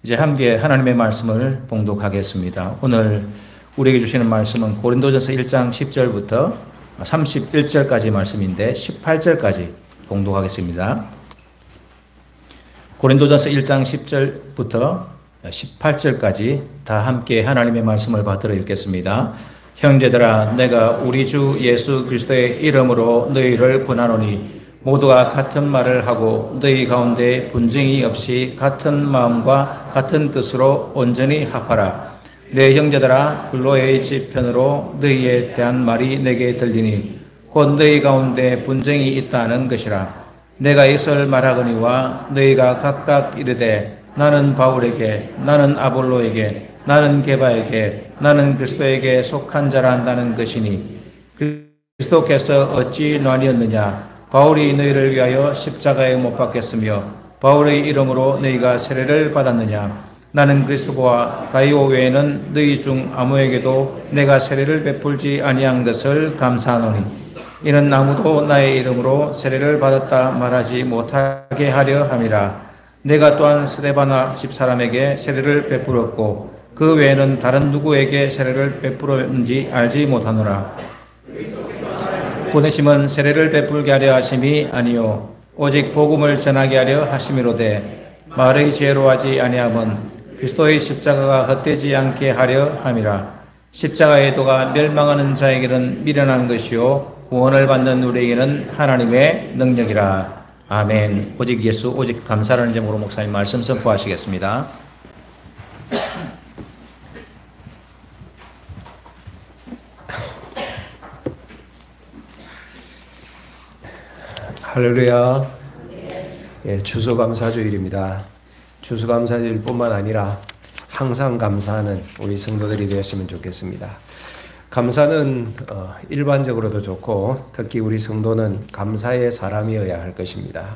이제 함께 하나님의 말씀을 봉독하겠습니다. 오늘 우리에게 주시는 말씀은 고린도전서 1장 10절부터 31절까지 말씀인데 18절까지 봉독하겠습니다. 고린도전서 1장 10절부터 18절까지 다 함께 하나님의 말씀을 받들어 읽겠습니다. 형제들아, 내가 우리 주 예수 그리스도의 이름으로 너희를 권하노니 모두가 같은 말을 하고 너희 가운데 분쟁이 없이 같은 마음과 같은 뜻으로 온전히 합하라. 내 형제들아, 글로의 지편으로 너희에 대한 말이 내게 들리니 곧 너희 가운데 분쟁이 있다는 것이라. 내가 이것을 말하거니와 너희가 각각 이르되 나는 바울에게, 나는 아볼로에게, 나는 게바에게, 나는 그리스도에게 속한 자라 한다는 것이니 그리스도께서 어찌 나뉘었느냐? 바울이 너희를 위하여 십자가에 못 박혔으며 바울의 이름으로 너희가 세례를 받았느냐? 나는 그리스도와 가이오 외에는 너희 중 아무에게도 내가 세례를 베풀지 아니한 것을 감사하노니 이는 아무도 나의 이름으로 세례를 받았다 말하지 못하게 하려 함이라. 내가 또한 스데바나 집사람에게 세례를 베풀었고 그 외에는 다른 누구에게 세례를 베풀었는지 알지 못하노라. 보내심은 세례를 베풀게 하려 하심이 아니요 오직 복음을 전하게 하려 하심이로되 말의 지혜로 하지 아니함은 그리스도의 십자가가 헛되지 않게 하려 함이라. 십자가의 도가 멸망하는 자에게는 미련한 것이요 구원을 받는 우리에게는 하나님의 능력이라. 아멘. 오직 예수, 오직 감사라는 제목으로 목사님 말씀 선포하시겠습니다. 할렐루야. 예, 추수감사주일입니다. 추수감사주일뿐만 아니라 항상 감사하는 우리 성도들이 되었으면 좋겠습니다. 감사는 일반적으로도 좋고 특히 우리 성도는 감사의 사람이어야 할 것입니다.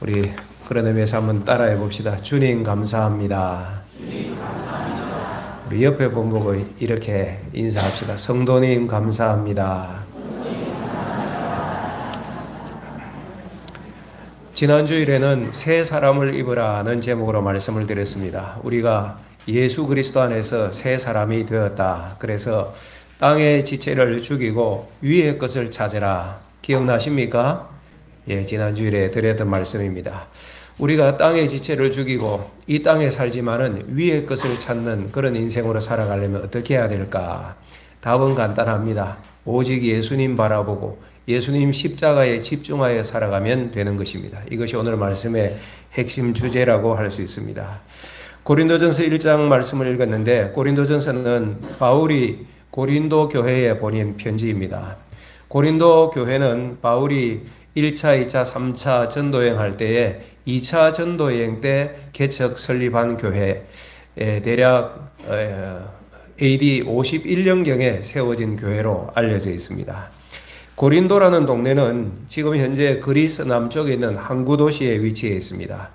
우리 그런 의미에서 한번 따라해 봅시다. 주님 감사합니다. 주님 감사합니다. 우리 옆에 본보고 이렇게 인사합시다. 성도님 감사합니다. 지난 주일에는 새 사람을 입으라는 제목으로 말씀을 드렸습니다. 우리가 예수 그리스도 안에서 새 사람이 되었다. 그래서 땅의 지체를 죽이고 위의 것을 찾으라. 기억나십니까? 예, 지난 주일에 드렸던 말씀입니다. 우리가 땅의 지체를 죽이고 이 땅에 살지만은 위의 것을 찾는 그런 인생으로 살아가려면 어떻게 해야 될까? 답은 간단합니다. 오직 예수님 바라보고 예수님 십자가에 집중하여 살아가면 되는 것입니다. 이것이 오늘 말씀의 핵심 주제라고 할 수 있습니다. 고린도전서 1장 말씀을 읽었는데 고린도전서는 바울이 고린도 교회에 보낸 편지입니다. 고린도 교회는 바울이 1차, 2차, 3차 전도여행 할 때에 2차 전도여행 때 개척 설립한 교회, 대략 AD 51년경에 세워진 교회로 알려져 있습니다. 고린도라는 동네는 지금 현재 그리스 남쪽에 있는 항구 도시에 위치해 있습니다.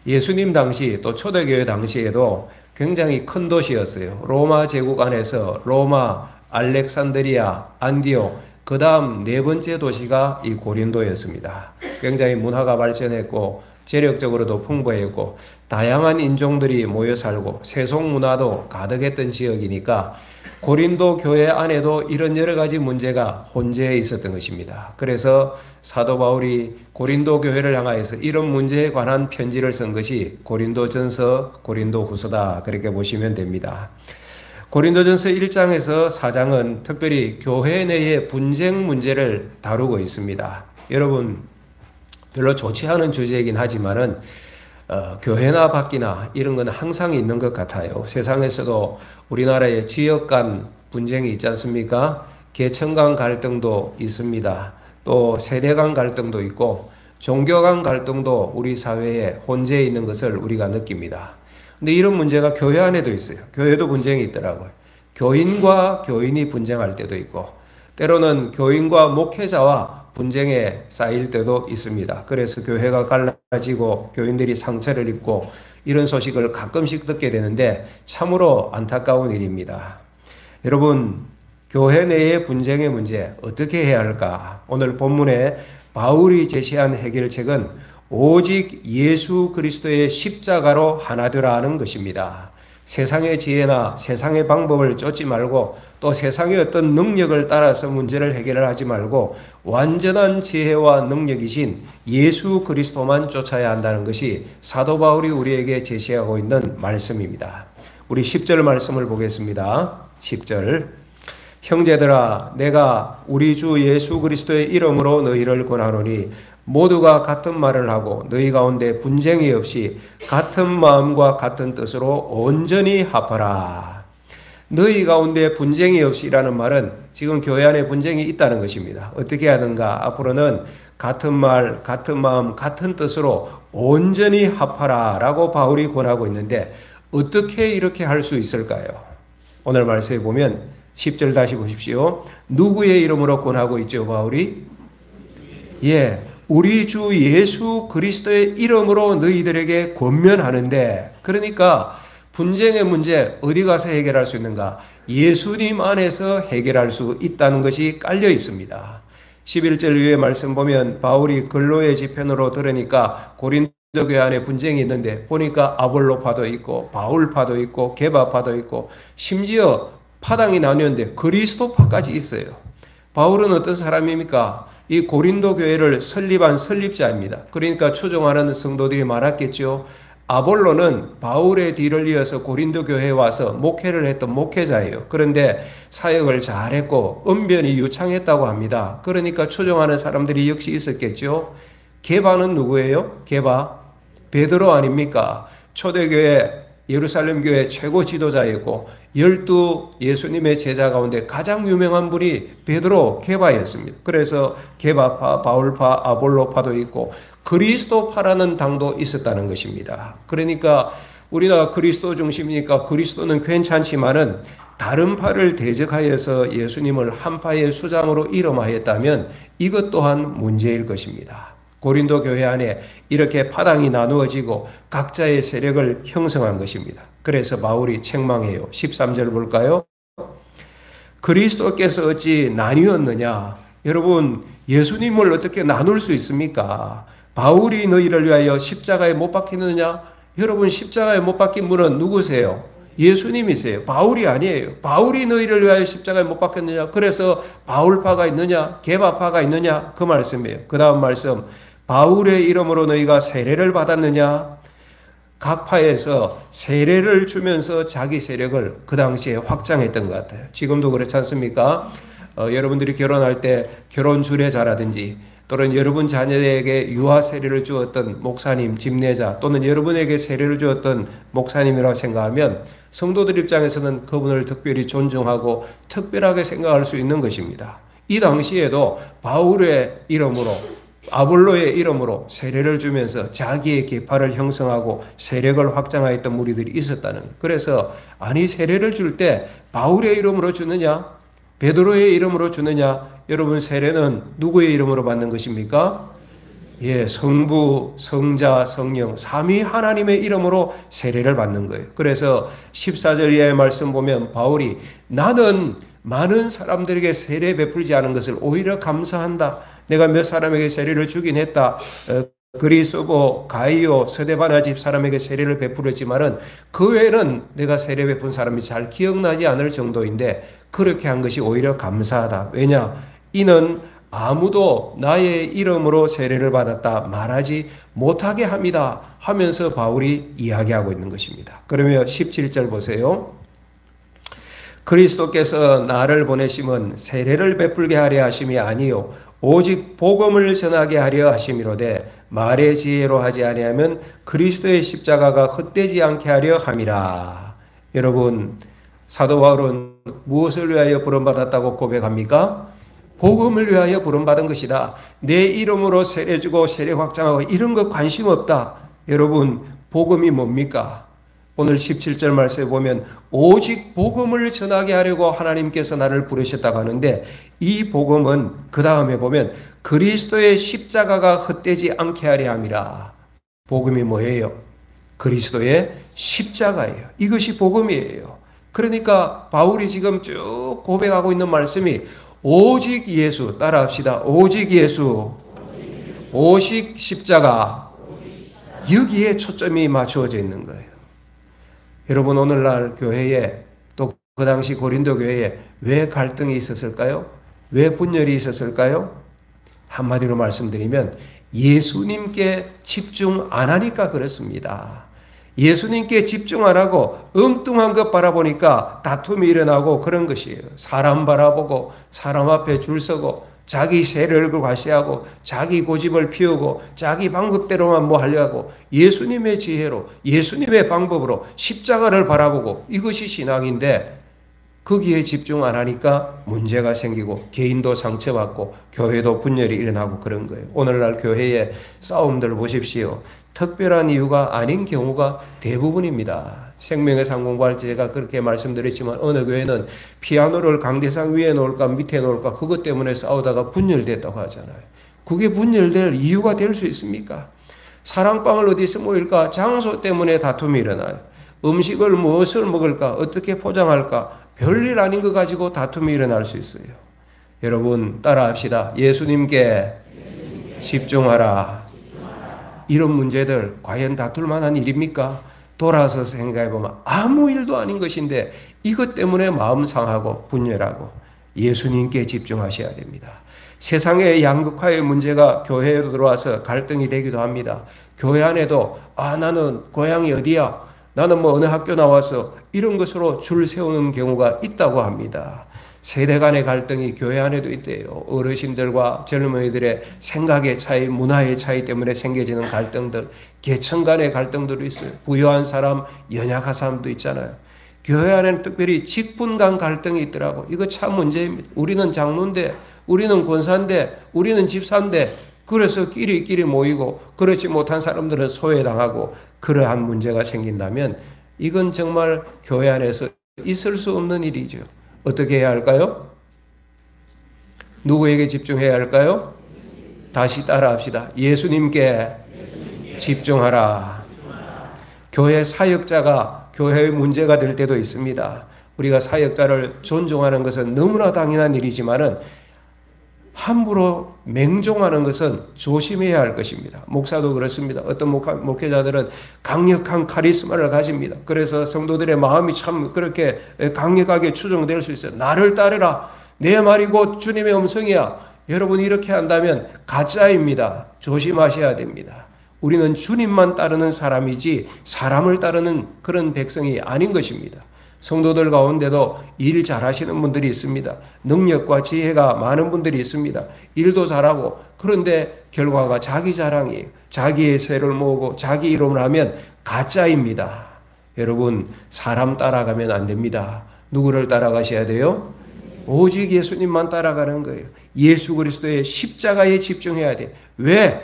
예수님 당시 또 초대교회 당시에도 굉장히 큰 도시였어요. 로마 제국 안에서 로마, 알렉산드리아, 안디옥, 그 다음 네 번째 도시가 이 고린도였습니다. 굉장히 문화가 발전했고 재력적으로도 풍부했고 다양한 인종들이 모여 살고 세속 문화도 가득했던 지역이니까 고린도 교회 안에도 이런 여러 가지 문제가 혼재해 있었던 것입니다. 그래서 사도 바울이 고린도 교회를 향하여서 이런 문제에 관한 편지를 쓴 것이 고린도전서, 고린도후서다. 그렇게 보시면 됩니다. 고린도전서 1장에서 4장은 특별히 교회 내의 분쟁 문제를 다루고 있습니다. 여러분, 별로 좋지 않은 주제이긴 하지만은 교회나 밖이나 이런 건 항상 있는 것 같아요. 세상에서도 우리나라의 지역 간 분쟁이 있지 않습니까? 계층 간 갈등도 있습니다. 또 세대 간 갈등도 있고 종교 간 갈등도 우리 사회에 혼재해 있는 것을 우리가 느낍니다. 근데 이런 문제가 교회 안에도 있어요. 교회도 분쟁이 있더라고요. 교인과 교인이 분쟁할 때도 있고 때로는 교인과 목회자와 분쟁에 쌓일 때도 있습니다. 그래서 교회가 갈라지고 교인들이 상처를 입고 이런 소식을 가끔씩 듣게 되는데 참으로 안타까운 일입니다. 여러분, 교회 내의 분쟁의 문제 어떻게 해야 할까? 오늘 본문에 바울이 제시한 해결책은 오직 예수 그리스도의 십자가로 하나 되라 하는 것입니다. 세상의 지혜나 세상의 방법을 쫓지 말고 또 세상의 어떤 능력을 따라서 문제를 해결하지 말고 완전한 지혜와 능력이신 예수 그리스도만 쫓아야 한다는 것이 사도 바울이 우리에게 제시하고 있는 말씀입니다. 우리 10절 말씀을 보겠습니다. 10절. 형제들아, 내가 우리 주 예수 그리스도의 이름으로 너희를 권하노니 모두가 같은 말을 하고 너희 가운데 분쟁이 없이 같은 마음과 같은 뜻으로 온전히 합하라. 너희 가운데 분쟁이 없이라는 말은 지금 교회 안에 분쟁이 있다는 것입니다. 어떻게 하는가? 앞으로는 같은 말, 같은 마음, 같은 뜻으로 온전히 합하라 라고 바울이 권하고 있는데 어떻게 이렇게 할 수 있을까요? 오늘 말씀에 보면 10절 다시 보십시오. 누구의 이름으로 권하고 있죠, 바울이? 우리 주 예수 그리스도의 이름으로 너희들에게 권면하는데, 그러니까 분쟁의 문제 어디 가서 해결할 수 있는가? 예수님 안에서 해결할 수 있다는 것이 깔려 있습니다. 11절 위에 말씀 보면 바울이 근로의 지편으로 들으니까 고린도 교회 안에 분쟁이 있는데 보니까 아볼로파도 있고 바울파도 있고 게바파도 있고 심지어 파당이 나뉘었는데 그리스도파까지 있어요. 바울은 어떤 사람입니까? 이 고린도 교회를 설립한 설립자입니다. 그러니까 추종하는 성도들이 많았겠죠. 아볼로는 바울의 뒤를 이어서 고린도 교회에 와서 목회를 했던 목회자예요. 그런데 사역을 잘했고 언변이 유창했다고 합니다. 그러니까 추종하는 사람들이 역시 있었겠죠. 게바는 누구예요? 게바 베드로 아닙니까? 초대교회 예루살렘 교회 최고 지도자였고 12 예수님의 제자 가운데 가장 유명한 분이 베드로 게바였습니다. 그래서 게바파, 바울파, 아볼로파도 있고 그리스도파라는 당도 있었다는 것입니다. 그러니까 우리가 그리스도 중심이니까 그리스도는 괜찮지만은 다른 파를 대적하여서 예수님을 한 파의 수장으로 이름하였다면 이것 또한 문제일 것입니다. 고린도 교회 안에 이렇게 파당이 나누어지고 각자의 세력을 형성한 것입니다. 그래서 바울이 책망해요. 13절 볼까요? 그리스도께서 어찌 나뉘었느냐? 여러분, 예수님을 어떻게 나눌 수 있습니까? 바울이 너희를 위하여 십자가에 못 박히느냐? 여러분, 십자가에 못 박힌 분은 누구세요? 예수님이세요. 바울이 아니에요. 바울이 너희를 위하여 십자가에 못 박혔느냐? 그래서 바울파가 있느냐? 게바파가 있느냐? 그 말씀이에요. 그 다음 말씀. 바울의 이름으로 너희가 세례를 받았느냐? 각 파에서 세례를 주면서 자기 세력을 그 당시에 확장했던 것 같아요. 지금도 그렇지 않습니까? 여러분들이 결혼할 때 결혼 주례자라든지 또는 여러분 자녀에게 유아 세례를 주었던 목사님, 집례자 또는 여러분에게 세례를 주었던 목사님이라고 생각하면 성도들 입장에서는 그분을 특별히 존중하고 특별하게 생각할 수 있는 것입니다. 이 당시에도 바울의 이름으로 아볼로의 이름으로 세례를 주면서 자기의 계파를 형성하고 세력을 확장하였던 무리들이 있었다는 거예요. 그래서 아니 세례를 줄 때 바울의 이름으로 주느냐 베드로의 이름으로 주느냐 여러분 세례는 누구의 이름으로 받는 것입니까? 성부, 성자, 성령 삼위 하나님의 이름으로 세례를 받는 거예요. 그래서 14절 이하의 말씀 보면 바울이 나는 많은 사람들에게 세례 베풀지 않은 것을 오히려 감사한다. 내가 몇 사람에게 세례를 주긴 했다. 그리스도, 가이오, 스데바나 집 사람에게 세례를 베풀었지만은 그 외에는 내가 세례 베푼 사람이 잘 기억나지 않을 정도인데 그렇게 한 것이 오히려 감사하다. 왜냐? 이는 아무도 나의 이름으로 세례를 받았다 말하지 못하게 합니다. 하면서 바울이 이야기하고 있는 것입니다. 그러면 17절 보세요. 그리스도께서 나를 보내심은 세례를 베풀게 하려 하심이 아니요 오직 복음을 전하게 하려 하심이로되 말의 지혜로 하지 아니하면 그리스도의 십자가가 헛되지 않게 하려 함이라. 여러분 사도 바울은 무엇을 위하여 부름받았다고 고백합니까? 복음을 위하여 부름받은 것이다. 내 이름으로 세례 주고 세례 확장하고 이런 거 관심 없다. 여러분 복음이 뭡니까? 오늘 17절 말씀에 보면 오직 복음을 전하게 하려고 하나님께서 나를 부르셨다고 하는데 이 복음은 그 다음에 보면 그리스도의 십자가가 헛되지 않게 하려 함이라. 복음이 뭐예요? 그리스도의 십자가예요. 이것이 복음이에요. 그러니까 바울이 지금 쭉 고백하고 있는 말씀이 오직 예수 따라합시다. 오직 예수 오직 십자가 여기에 초점이 맞추어져 있는 거예요. 여러분, 오늘날 교회에 또 그 당시 고린도 교회에 왜 갈등이 있었을까요? 왜 분열이 있었을까요? 한마디로 말씀드리면 예수님께 집중 안 하니까 그렇습니다. 예수님께 집중 안 하고 엉뚱한 것 바라보니까 다툼이 일어나고 그런 것이에요. 사람 바라보고 사람 앞에 줄 서고 자기 세력을 과시하고 자기 고집을 피우고 자기 방법대로만 뭐 하려고 예수님의 지혜로 예수님의 방법으로 십자가를 바라보고 이것이 신앙인데 거기에 집중 안 하니까 문제가 생기고 개인도 상처받고 교회도 분열이 일어나고 그런 거예요. 오늘날 교회의 싸움들 보십시오. 특별한 이유가 아닌 경우가 대부분입니다. 생명의 상 공부할 때 제가 그렇게 말씀드렸지만 어느 교회는 피아노를 강대상 위에 놓을까 밑에 놓을까 그것 때문에 싸우다가 분열됐다고 하잖아요. 그게 분열될 이유가 될 수 있습니까? 사랑방을 어디서 모일까? 장소 때문에 다툼이 일어나요. 음식을 무엇을 먹을까? 어떻게 포장할까? 별일 아닌 거 가지고 다툼이 일어날 수 있어요. 여러분 따라합시다. 예수님께 집중하라. 이런 문제들 과연 다툴 만한 일입니까? 돌아서 생각해보면 아무 일도 아닌 것인데 이것 때문에 마음 상하고 분열하고 예수님께 집중하셔야 됩니다. 세상의 양극화의 문제가 교회에도 들어와서 갈등이 되기도 합니다. 교회 안에도 나는 고향이 어디야? 나는 뭐 어느 학교 나와서 이런 것으로 줄 세우는 경우가 있다고 합니다. 세대 간의 갈등이 교회 안에도 있대요. 어르신들과 젊은이들의 생각의 차이, 문화의 차이 때문에 생겨지는 갈등들, 계층 간의 갈등들도 있어요. 부유한 사람, 연약한 사람도 있잖아요. 교회 안에는 특별히 직분 간 갈등이 있더라고. 이거 참 문제입니다. 우리는 장로인데, 우리는 권사인데, 우리는 집사인데, 그래서 끼리끼리 모이고 그렇지 못한 사람들은 소외당하고 그러한 문제가 생긴다면 이건 정말 교회 안에서 있을 수 없는 일이죠. 어떻게 해야 할까요? 누구에게 집중해야 할까요? 다시 따라합시다. 예수님께 집중하라. 교회 사역자가 교회의 문제가 될 때도 있습니다. 우리가 사역자를 존중하는 것은 너무나 당연한 일이지만은 함부로 맹종하는 것은 조심해야 할 것입니다. 목사도 그렇습니다. 어떤 목회자들은 강력한 카리스마를 가집니다. 그래서 성도들의 마음이 참 그렇게 강력하게 추정될 수 있어요. 나를 따르라. 내 말이 곧 주님의 음성이야. 여러분 이렇게 한다면 가짜입니다. 조심하셔야 됩니다. 우리는 주님만 따르는 사람이지 사람을 따르는 그런 백성이 아닌 것입니다. 성도들 가운데도 일 잘하시는 분들이 있습니다. 능력과 지혜가 많은 분들이 있습니다. 일도 잘하고 그런데 결과가 자기 자랑이에요. 자기의 세를 모으고 자기 이름을 하면 가짜입니다. 여러분 사람 따라가면 안 됩니다. 누구를 따라가셔야 돼요? 오직 예수님만 따라가는 거예요. 예수 그리스도의 십자가에 집중해야 돼요. 왜?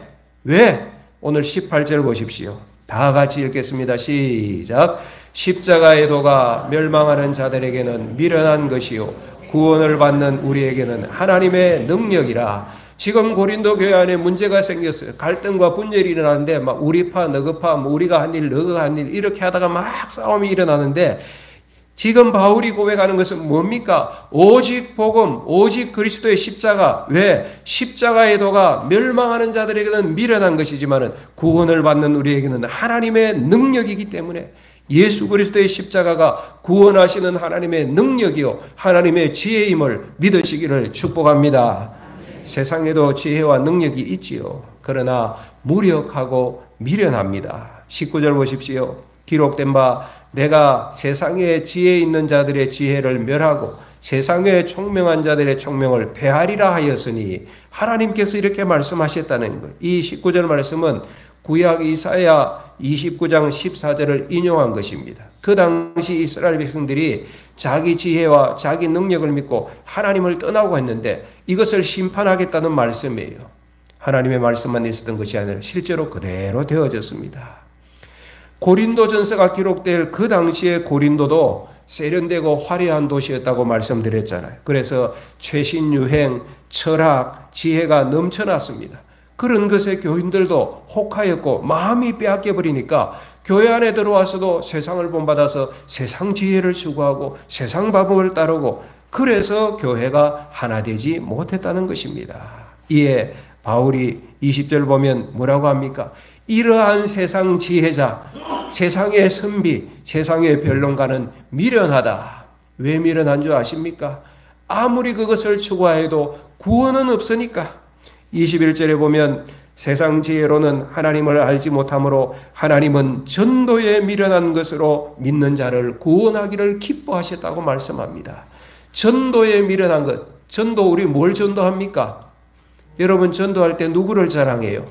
오늘 18절 보십시오. 다 같이 읽겠습니다. 시작. 십자가의 도가 멸망하는 자들에게는 미련한 것이요 구원을 받는 우리에게는 하나님의 능력이라. 지금 고린도 교회 안에 문제가 생겼어요. 갈등과 분열이 일어나는데 막 우리파 너그파 우리가 한 일 너가 한 일 이렇게 하다가 막 싸움이 일어나는데 지금 바울이 고백하는 것은 뭡니까? 오직 복음, 오직 그리스도의 십자가. 왜? 십자가의 도가 멸망하는 자들에게는 미련한 것이지만 구원을 받는 우리에게는 하나님의 능력이기 때문에 예수 그리스도의 십자가가 구원하시는 하나님의 능력이요 하나님의 지혜임을 믿으시기를 축복합니다. 세상에도 지혜와 능력이 있지요. 그러나 무력하고 미련합니다. 19절 보십시오. 기록된 바 내가 세상에 지혜 있는 자들의 지혜를 멸하고 세상에 총명한 자들의 총명을 폐하리라 하였으니 하나님께서 이렇게 말씀하셨다는 거예요. 이 19절 말씀은 구약 이사야 29장 14절을 인용한 것입니다. 그 당시 이스라엘 백성들이 자기 지혜와 자기 능력을 믿고 하나님을 떠나고 했는데 이것을 심판하겠다는 말씀이에요. 하나님의 말씀만 있었던 것이 아니라 실제로 그대로 되어졌습니다. 고린도전서가 기록될 그 당시의 고린도도 세련되고 화려한 도시였다고 말씀드렸잖아요. 그래서 최신 유행, 철학, 지혜가 넘쳐났습니다. 그런 것에 교인들도 혹하였고 마음이 빼앗겨버리니까 교회 안에 들어와서도 세상을 본받아서 세상 지혜를 추구하고 세상 방법을 따르고 그래서 교회가 하나 되지 못했다는 것입니다. 이에 바울이 20절 보면 뭐라고 합니까? 이러한 세상 지혜자, 세상의 선비, 세상의 변론가는 미련하다. 왜 미련한 줄 아십니까? 아무리 그것을 추구해도 구원은 없으니까. 21절에 보면 세상 지혜로는 하나님을 알지 못하므로 하나님은 전도에 미련한 것으로 믿는 자를 구원하기를 기뻐하셨다고 말씀합니다. 전도에 미련한 것. 전도 우리 뭘 전도합니까? 여러분 전도할 때 누구를 자랑해요?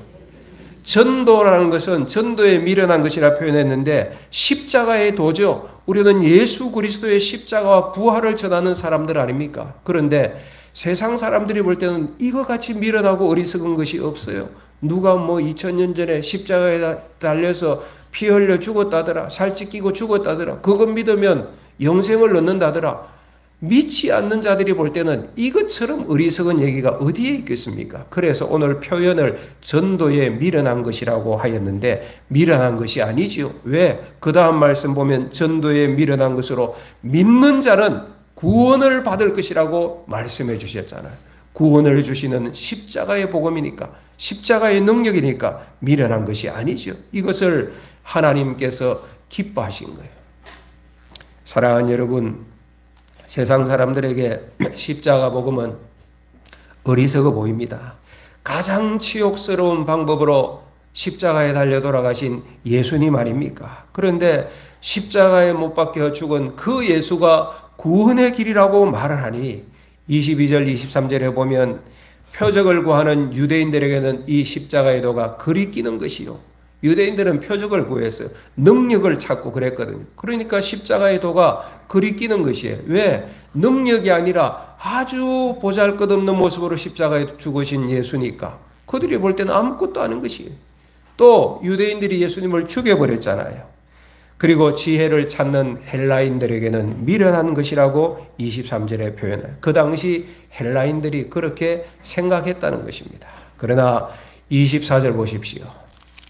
전도라는 것은 전도에 미련한 것이라 표현했는데 십자가의 도죠. 우리는 예수 그리스도의 십자가와 부활을 전하는 사람들 아닙니까? 그런데 세상 사람들이 볼 때는 이거 같이 미련하고 어리석은 것이 없어요. 누가 2000년 전에 십자가에 달려서 피 흘려 죽었다더라. 살 찢기고 죽었다더라. 그것 믿으면 영생을 얻는다더라. 믿지 않는 자들이 볼 때는 이것처럼 어리석은 얘기가 어디에 있겠습니까? 그래서 오늘 표현을 전도에 미련한 것이라고 하였는데 미련한 것이 아니지요. 왜? 그 다음 말씀 보면 전도에 미련한 것으로 믿는 자는 구원을 받을 것이라고 말씀해 주셨잖아요. 구원을 주시는 십자가의 복음이니까, 십자가의 능력이니까 미련한 것이 아니죠. 이것을 하나님께서 기뻐하신 거예요. 사랑하는 여러분, 세상 사람들에게 십자가 복음은 어리석어 보입니다. 가장 치욕스러운 방법으로 십자가에 달려 돌아가신 예수님 아닙니까? 그런데 십자가에 못 박혀 죽은 그 예수가 구원의 길이라고 말을 하니 22절 23절에 보면 표적을 구하는 유대인들에게는 이 십자가의 도가 그리 끼는 것이요. 유대인들은 표적을 구했어요. 능력을 찾고 그랬거든요. 그러니까 십자가의 도가 그리 끼는 것이에요. 왜? 능력이 아니라 아주 보잘것없는 모습으로 십자가에 죽으신 예수니까. 그들이 볼 때는 아무것도 아닌 것이에요. 또 유대인들이 예수님을 죽여버렸잖아요. 그리고 지혜를 찾는 헬라인들에게는 미련한 것이라고 23절에 표현해요. 그 당시 헬라인들이 그렇게 생각했다는 것입니다. 그러나 24절 보십시오.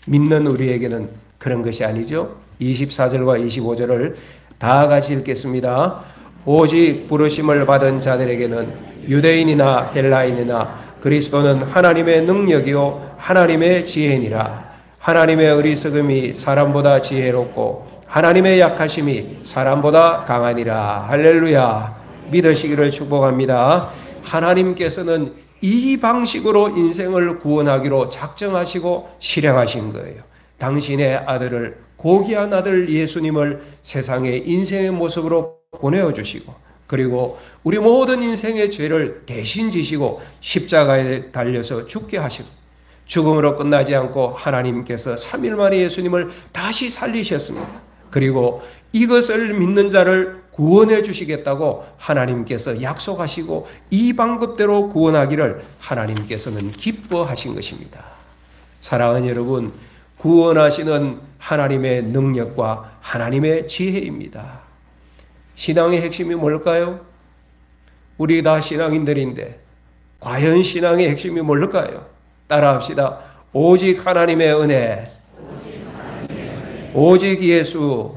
믿는 우리에게는 그런 것이 아니죠. 24절과 25절을 다 같이 읽겠습니다. 오직 부르심을 받은 자들에게는 유대인이나 헬라인이나 그리스도는 하나님의 능력이요 하나님의 지혜니라. 하나님의 어리석음이 사람보다 지혜롭고 하나님의 약하심이 사람보다 강하니라. 할렐루야. 믿으시기를 축복합니다. 하나님께서는 이 방식으로 인생을 구원하기로 작정하시고 실행하신 거예요. 당신의 아들을, 고귀한 아들 예수님을 세상의 인생의 모습으로 보내어 주시고, 그리고 우리 모든 인생의 죄를 대신 지시고 십자가에 달려서 죽게 하시고, 죽음으로 끝나지 않고 하나님께서 3일 만에 예수님을 다시 살리셨습니다. 그리고 이것을 믿는 자를 구원해 주시겠다고 하나님께서 약속하시고 이 방법대로 구원하기를 하나님께서는 기뻐하신 것입니다. 사랑하는 여러분, 구원하시는 하나님의 능력과 하나님의 지혜입니다. 신앙의 핵심이 뭘까요? 우리 다 신앙인들인데 과연 신앙의 핵심이 뭘까요? 따라합시다. 오직 하나님의 은혜, 오직 예수,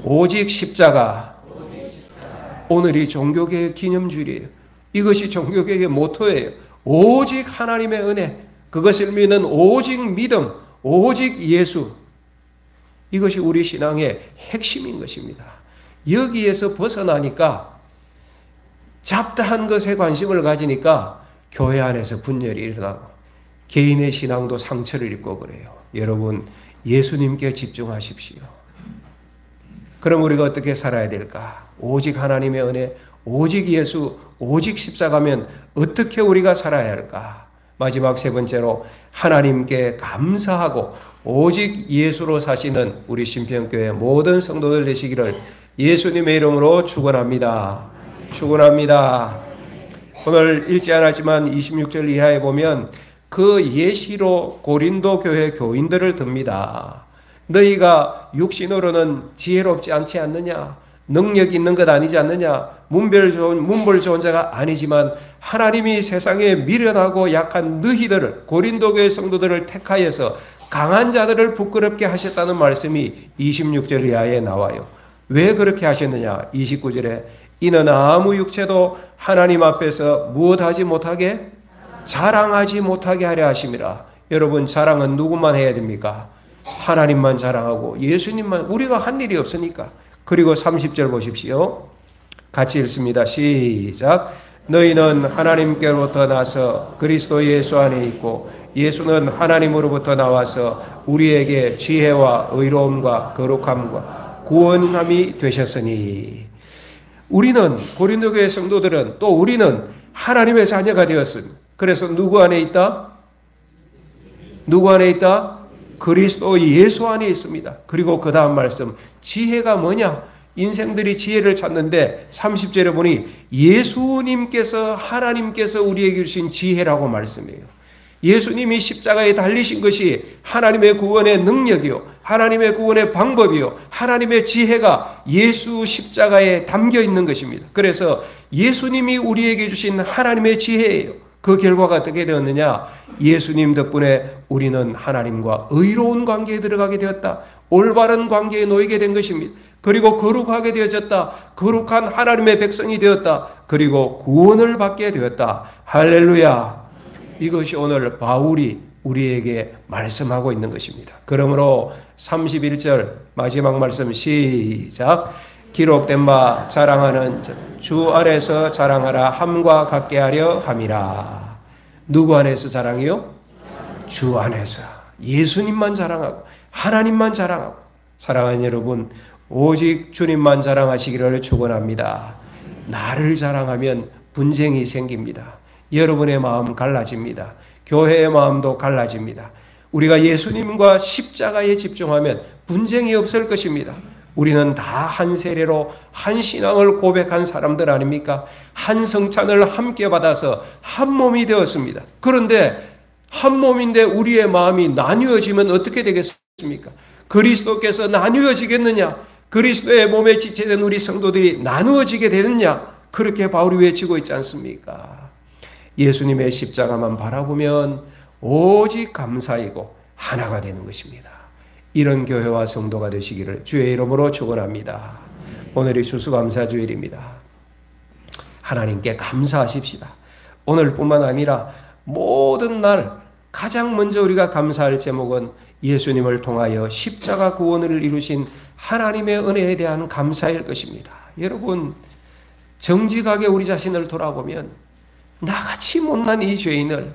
오직 십자가. 오늘이 종교개혁 기념주일이에요. 이것이 종교개혁의 모토예요. 오직 하나님의 은혜, 그것을 믿는 오직 믿음, 오직 예수. 이것이 우리 신앙의 핵심인 것입니다. 여기에서 벗어나니까, 잡다한 것에 관심을 가지니까 교회 안에서 분열이 일어나고 개인의 신앙도 상처를 입고 그래요. 여러분, 예수님께 집중하십시오. 그럼 우리가 어떻게 살아야 될까? 오직 하나님의 은혜, 오직 예수, 오직 십자가면 어떻게 우리가 살아야 할까? 마지막 세 번째로 하나님께 감사하고 오직 예수로 사시는 우리 신평교회 모든 성도들 되시기를 예수님의 이름으로 축원합니다. 축원합니다. 오늘 읽지 않았지만 26절 이하에 보면 그 예시로 고린도 교회 교인들을 듭니다. 너희가 육신으로는 지혜롭지 않지 않느냐? 능력 있는 것 아니지 않느냐? 문벌 좋은 자가 아니지만 하나님이 세상에 미련하고 약한 너희들을, 고린도 교회 성도들을 택하여서 강한 자들을 부끄럽게 하셨다는 말씀이 26절 이하에 나와요. 왜 그렇게 하셨느냐? 29절에 이는 아무 육체도 하나님 앞에서 무엇하지 못하게 자랑하지 못하게 하려 하심이라. 여러분, 자랑은 누구만 해야 됩니까? 하나님만 자랑하고 예수님만. 우리가 한 일이 없으니까. 그리고 30절 보십시오. 같이 읽습니다. 시작. 너희는 하나님께로부터 나서 그리스도 예수 안에 있고 예수는 하나님으로부터 나와서 우리에게 지혜와 의로움과 거룩함과 구원함이 되셨으니. 우리는, 고린도 교회 성도들은, 또 우리는 하나님의 자녀가 되었습니다. 그래서 누구 안에 있다? 누구 안에 있다? 그리스도 예수 안에 있습니다. 그리고 그 다음 말씀, 지혜가 뭐냐? 인생들이 지혜를 찾는데 30절에 보니 예수님께서, 하나님께서 우리에게 주신 지혜라고 말씀해요. 예수님이 십자가에 달리신 것이 하나님의 구원의 능력이요, 하나님의 구원의 방법이요, 하나님의 지혜가 예수 십자가에 담겨 있는 것입니다. 그래서 예수님이 우리에게 주신 하나님의 지혜예요. 그 결과가 어떻게 되었느냐? 예수님 덕분에 우리는 하나님과 의로운 관계에 들어가게 되었다. 올바른 관계에 놓이게 된 것입니다. 그리고 거룩하게 되어졌다. 거룩한 하나님의 백성이 되었다. 그리고 구원을 받게 되었다. 할렐루야. 이것이 오늘 바울이 우리에게 말씀하고 있는 것입니다. 그러므로 31절 마지막 말씀 시작. 기록된 바 자랑하는 주 안에서 자랑하라 함과 같게 하려 함이라. 누구 안에서 자랑이요? 주 안에서. 예수님만 자랑하고 하나님만 자랑하고. 사랑하는 여러분, 오직 주님만 자랑하시기를 축원합니다. 나를 자랑하면 분쟁이 생깁니다. 여러분의 마음 갈라집니다. 교회의 마음도 갈라집니다. 우리가 예수님과 십자가에 집중하면 분쟁이 없을 것입니다. 우리는 다 한 세례로 한 신앙을 고백한 사람들 아닙니까? 한 성찬을 함께 받아서 한 몸이 되었습니다. 그런데 한 몸인데 우리의 마음이 나뉘어지면 어떻게 되겠습니까? 그리스도께서 나뉘어지겠느냐? 그리스도의 몸에 지체된 우리 성도들이 나누어지게 되느냐? 그렇게 바울이 외치고 있지 않습니까? 예수님의 십자가만 바라보면 오직 감사이고 하나가 되는 것입니다. 이런 교회와 성도가 되시기를 주의 이름으로 축원합니다. 오늘이 추수감사주일입니다. 하나님께 감사하십시다. 오늘뿐만 아니라 모든 날 가장 먼저 우리가 감사할 제목은 예수님을 통하여 십자가 구원을 이루신 하나님의 은혜에 대한 감사일 것입니다. 여러분, 정직하게 우리 자신을 돌아보면 나같이 못난 이 죄인을,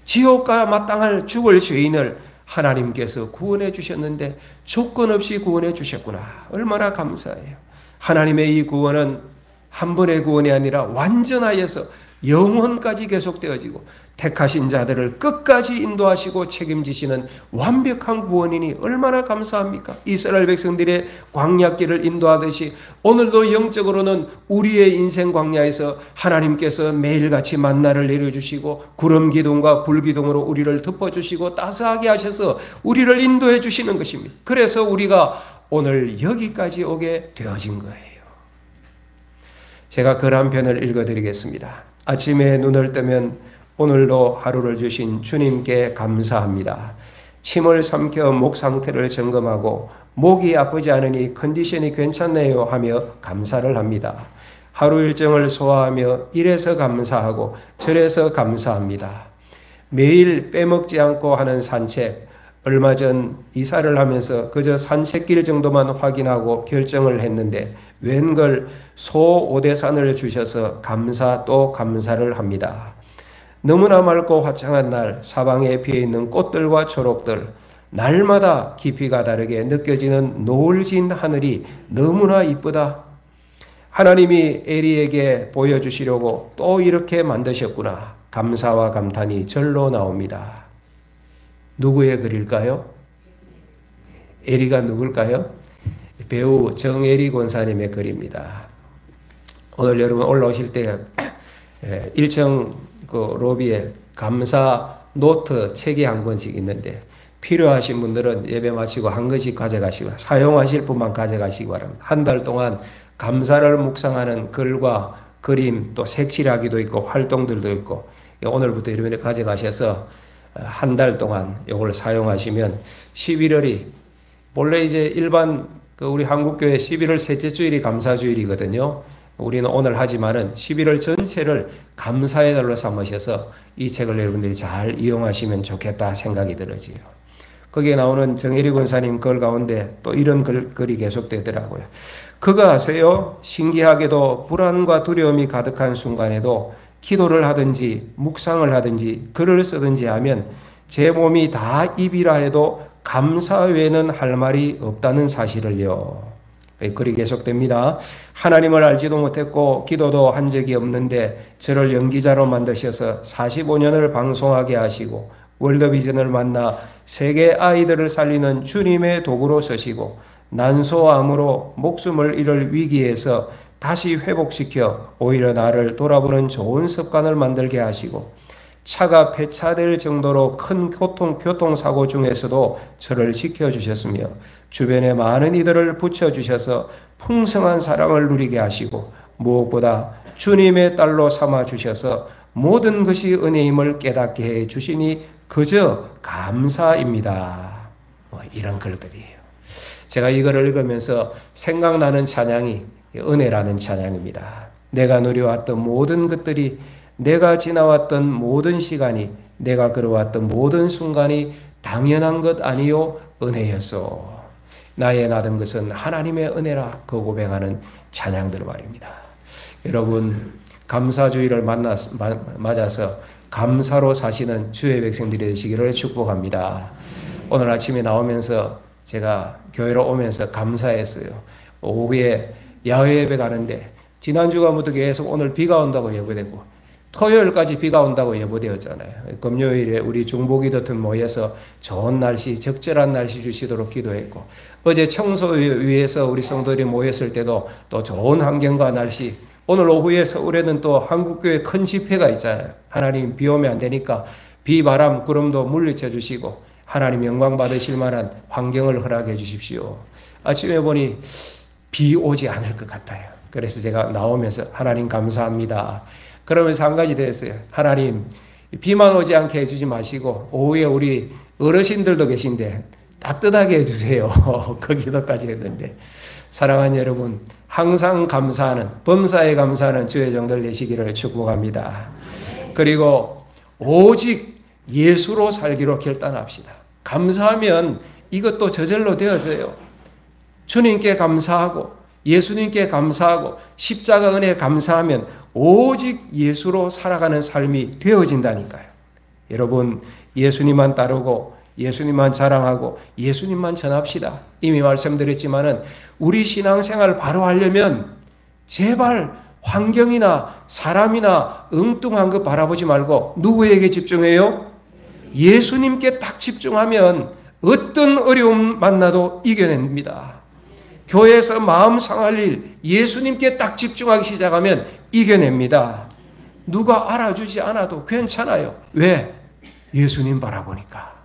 지옥과 마땅할 죽을 죄인을 하나님께서 구원해 주셨는데 조건 없이 구원해 주셨구나. 얼마나 감사해요. 하나님의 이 구원은 한 번의 구원이 아니라 완전하여서 영원까지 계속되어지고 택하신 자들을 끝까지 인도하시고 책임지시는 완벽한 구원이니 얼마나 감사합니까? 이스라엘 백성들의 광야길을 인도하듯이 오늘도 영적으로는 우리의 인생 광야에서 하나님께서 매일같이 만나를 내려주시고 구름 기둥과 불 기둥으로 우리를 덮어주시고 따스하게 하셔서 우리를 인도해 주시는 것입니다. 그래서 우리가 오늘 여기까지 오게 되어진 거예요. 제가 글 한 편을 읽어드리겠습니다. 아침에 눈을 뜨면 오늘도 하루를 주신 주님께 감사합니다. 침을 삼켜 목 상태를 점검하고 목이 아프지 않으니 컨디션이 괜찮네요 하며 감사를 합니다. 하루 일정을 소화하며 이래서 감사하고 저래서 감사합니다. 매일 빼먹지 않고 하는 산책, 얼마 전 이사를 하면서 그저 산책길 정도만 확인하고 결정을 했는데 웬걸 소오대산을 주셔서 감사 또 감사를 합니다. 너무나 맑고 화창한 날 사방에 피어있는 꽃들과 초록들, 날마다 깊이가 다르게 느껴지는 노을진 하늘이 너무나 이쁘다. 하나님이 에리에게 보여주시려고 또 이렇게 만드셨구나. 감사와 감탄이 절로 나옵니다. 누구의 글일까요? 에리가 누굴까요? 배우 정에리 권사님의 글입니다. 오늘 여러분 올라오실 때 1층 그 로비에 감사 노트 책이 한 권씩 있는데 필요하신 분들은 예배 마치고 한 권씩 가져가시고 사용하실 분만 가져가시기 바랍니다. 한 달 동안 감사를 묵상하는 글과 그림 또 색칠하기도 있고 활동들도 있고 오늘부터 여러분이 가져가셔서 한 달 동안 이걸 사용하시면 11월이 원래 이제 일반 우리 한국교회 11월 셋째 주일이 감사주일이거든요. 우리는 오늘 하지만은 11월 전체를 감사의 달로 삼으셔서 이 책을 여러분들이 잘 이용하시면 좋겠다 생각이 들어지요. 거기에 나오는 정혜리 권사님 글 가운데 또 이런 글이 계속되더라고요. 그가 아세요? 신기하게도 불안과 두려움이 가득한 순간에도 기도를 하든지 묵상을 하든지 글을 쓰든지 하면 제 몸이 다 입이라 해도 감사 외에는 할 말이 없다는 사실을요. 글이 계속됩니다. 하나님을 알지도 못했고 기도도 한 적이 없는데 저를 연기자로 만드셔서 45년을 방송하게 하시고 월드비전을 만나 세계 아이들을 살리는 주님의 도구로 쓰시고 난소암으로 목숨을 잃을 위기에서 다시 회복시켜 오히려 나를 돌아보는 좋은 습관을 만들게 하시고 차가 폐차될 정도로 큰 교통사고 중에서도 저를 지켜주셨으며 주변에 많은 이들을 붙여주셔서 풍성한 사랑을 누리게 하시고 무엇보다 주님의 딸로 삼아주셔서 모든 것이 은혜임을 깨닫게 해주시니 그저 감사입니다. 이런 글들이에요. 제가 이거를 읽으면서 생각나는 찬양이 은혜라는 찬양입니다. 내가 누려왔던 모든 것들이, 내가 지나왔던 모든 시간이, 내가 걸어왔던 모든 순간이 당연한 것 아니요 은혜였소. 나의 나던 것은 하나님의 은혜라 그 고백하는 찬양들 말입니다. 여러분 감사주의를 맞아서 감사로 사시는 주의 백성들이 되시기를 축복합니다. 오늘 아침에 나오면서 제가 교회로 오면서 감사했어요. 오후에 야외 예배 가는데 지난주간부터 계속 오늘 비가 온다고 예보되고 토요일까지 비가 온다고 예보되었잖아요. 금요일에 우리 중보기도팀 모여서 좋은 날씨, 적절한 날씨 주시도록 기도했고 어제 청소위에서 우리 성도들이 모였을 때도 또 좋은 환경과 날씨, 오늘 오후에 서울에는 또 한국교회 큰 집회가 있잖아요. 하나님 비 오면 안 되니까 비, 바람, 구름도 물리쳐 주시고 하나님 영광 받으실 만한 환경을 허락해 주십시오. 아침에 보니 비 오지 않을 것 같아요. 그래서 제가 나오면서 하나님 감사합니다. 그러면서 한 가지 됐어요. 하나님 비만 오지 않게 해주지 마시고 오후에 우리 어르신들도 계신데 따뜻하게 해주세요. 그 기도까지 했는데 사랑하는 여러분 항상 감사하는, 범사에 감사하는 주의 종들 되시기를 축복합니다. 그리고 오직 예수로 살기로 결단합시다. 감사하면 이것도 저절로 되어져요. 주님께 감사하고 예수님께 감사하고 십자가 은혜에 감사하면 오직 예수로 살아가는 삶이 되어진다니까요. 여러분 예수님만 따르고 예수님만 자랑하고 예수님만 전합시다. 이미 말씀드렸지만은 우리 신앙생활을 바로 하려면 제발 환경이나 사람이나 엉뚱한 거 바라보지 말고 누구에게 집중해요? 예수님께 딱 집중하면 어떤 어려움 만나도 이겨냅니다. 교회에서 마음 상할 일 예수님께 딱 집중하기 시작하면 이겨냅니다. 누가 알아주지 않아도 괜찮아요. 왜? 예수님 바라보니까.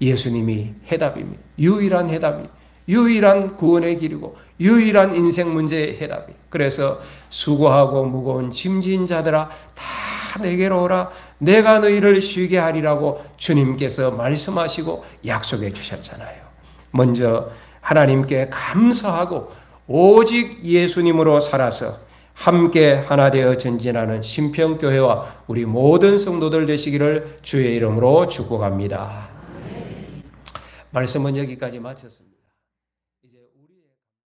예수님이 해답입니다. 유일한 해답이, 유일한 구원의 길이고 유일한 인생 문제의 해답이. 그래서 수고하고 무거운 짐진 자들아 다 내게로 오라. 내가 너희를 쉬게 하리라고 주님께서 말씀하시고 약속해 주셨잖아요. 먼저 하나님께 감사하고 오직 예수님으로 살아서 함께 하나 되어 전진하는 신평교회와 우리 모든 성도들 되시기를 주의 이름으로 축복합니다. 말씀은 여기까지 마쳤습니다.